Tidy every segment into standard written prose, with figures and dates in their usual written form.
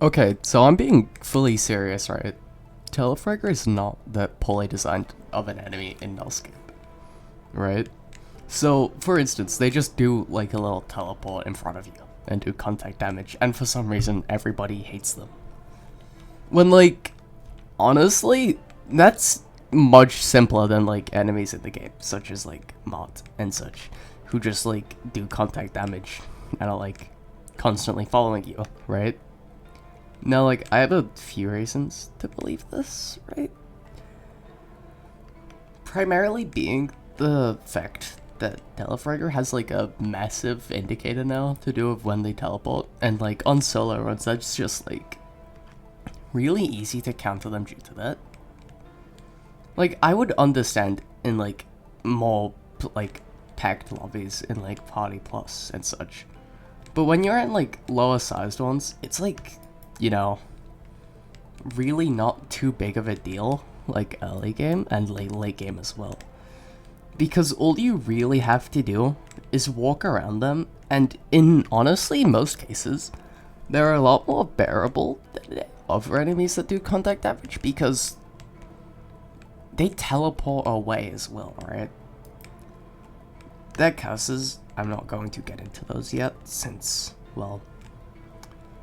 Okay, so I'm being fully serious, right? Telefragger is not the poorly designed of an enemy in nullscape, right? So, for instance, they just do like a little teleport in front of you and do contact damage, and for some reason everybody hates them. When like, honestly, that's much simpler than like enemies in the game, such as like Mott and such, who just like do contact damage and are like constantly following you, right? Now, like, I have a few reasons to believe this, right? Primarily being the fact that Telefragger has, like, a massive indicator now to do with when they teleport, and, like, on solo runs, that's just, like, really easy to counter them due to that. Like, I would understand in, like, more, like, packed lobbies in, like, Party Plus and such. But when you're in, like, lower sized ones, it's, like, you know, really not too big of a deal, like early game and late game as well. Because all you really have to do is walk around them, and in honestly most cases, they're a lot more bearable than other enemies that do contact damage because they teleport away as well, right? Their curses, I'm not going to get into those yet since, well,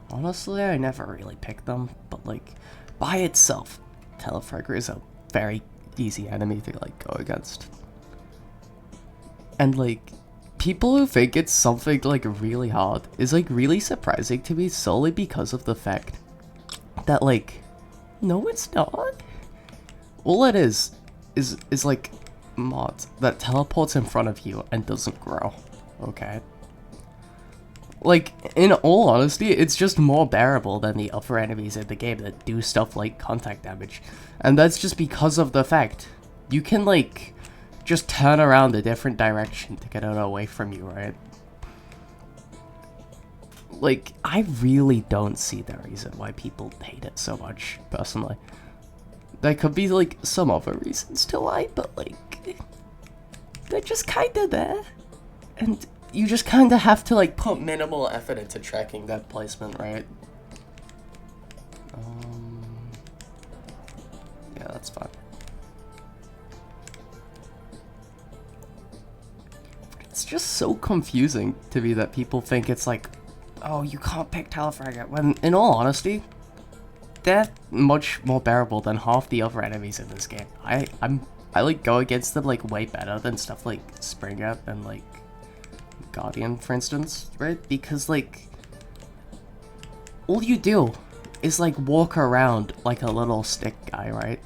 honestly, I never really picked them, but like, by itself, Telefragger is a very easy enemy to like go against. And like, people who think it's something like really hard is like really surprising to me solely because of the fact that like, no it's not. All it is like mod that teleports in front of you and doesn't grow, okay? Like, in all honesty, it's just more bearable than the other enemies in the game that do stuff like contact damage. And that's just because of the fact you can, like, just turn around a different direction to get it away from you, right? Like, I really don't see the reason why people hate it so much, personally. There could be, like, some other reasons to why, but, like, they're just kinda there. And you just kind of have to like put minimal effort into tracking that placement, right? Yeah, that's fine. It's just so confusing to me that people think it's like, oh, you can't pick Telefragger, when in all honesty, they're much more bearable than half the other enemies in this game. I like go against them like way better than stuff like Springer and like Guardian, for instance, right? Because, like, all you do is, like, walk around like a little stick guy, right?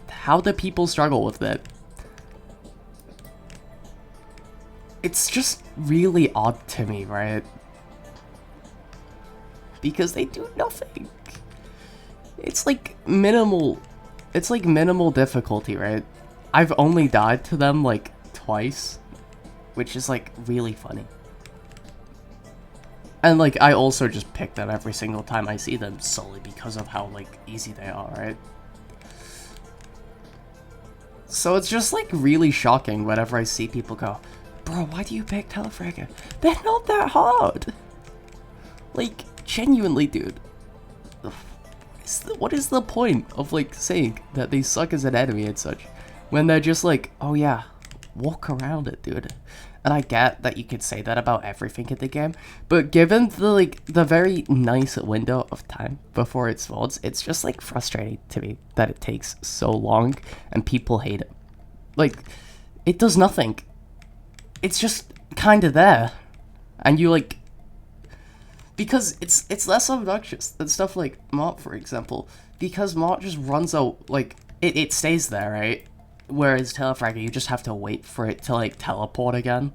How do people struggle with that? It's just really odd to me, right? Because they do nothing. It's like minimal difficulty, right? I've only died to them, like, twice, which is, like, really funny. And, like, I also just pick them every single time I see them solely because of how, like, easy they are, right? So it's just, like, really shocking whenever I see people go, bro, why do you pick Telefragger? They're not that hard! Like, genuinely, dude. What is the point of, like, saying that they suck as an enemy and such, when they're just like, oh yeah, walk around it, dude. And I get that you could say that about everything in the game, but given the like the very nice window of time before it spawns, it's just like frustrating to me that it takes so long and people hate it. Like, it does nothing. It's just kind of there, and you like, because it's less obnoxious than stuff like Mott, for example, because Mott just runs out, like, it stays there, right? Whereas Telefragger, you just have to wait for it to, like, teleport again.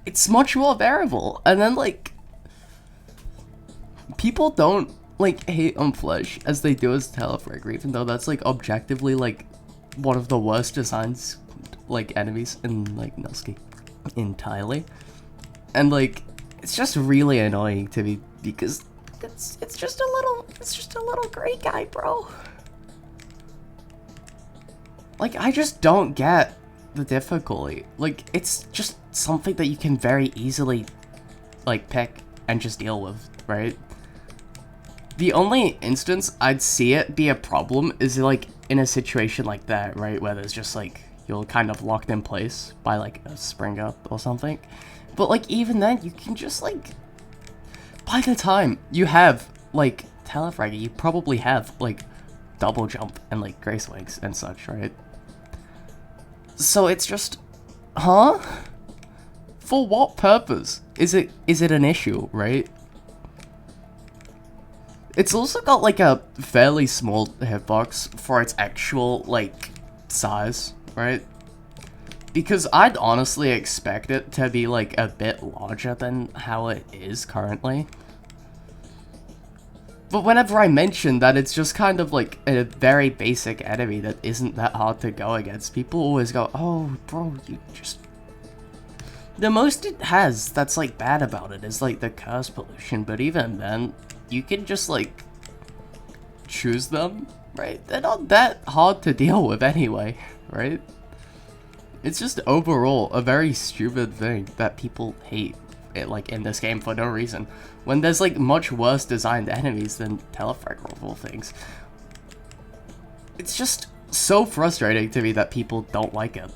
It's much more bearable. And then, like, people don't, like, hate on Flesh as they do as Telefragger, even though that's, like, objectively, like, one of the worst designs, like, enemies in, like, Nullscape entirely. And, like, it's just really annoying to me because it's just a little gray guy, bro. Like, I just don't get the difficulty. Like, it's just something that you can very easily, like, pick and just deal with, right? The only instance I'd see it be a problem is like in a situation like that, right, where there's just like you're kind of locked in place by like a spring up or something. But like even then, you can just like by the time you have like Telefragger, you probably have like double jump and like grace wings and such, right? So it's just, huh? For what purpose? Is it an issue, right? It's also got like a fairly small hitbox for its actual like size, right? Because I'd honestly expect it to be like a bit larger than how it is currently. But whenever I mention that it's just kind of like a very basic enemy that isn't that hard to go against, people always go, oh bro, you just... The most it has that's like bad about it is like the curse pollution, but even then, you can just like choose them, right? They're not that hard to deal with anyway, right? It's just overall a very stupid thing that people hate it like in this game for no reason. When there's like much worse designed enemies than Telefragger of all things. It's just so frustrating to me that people don't like it.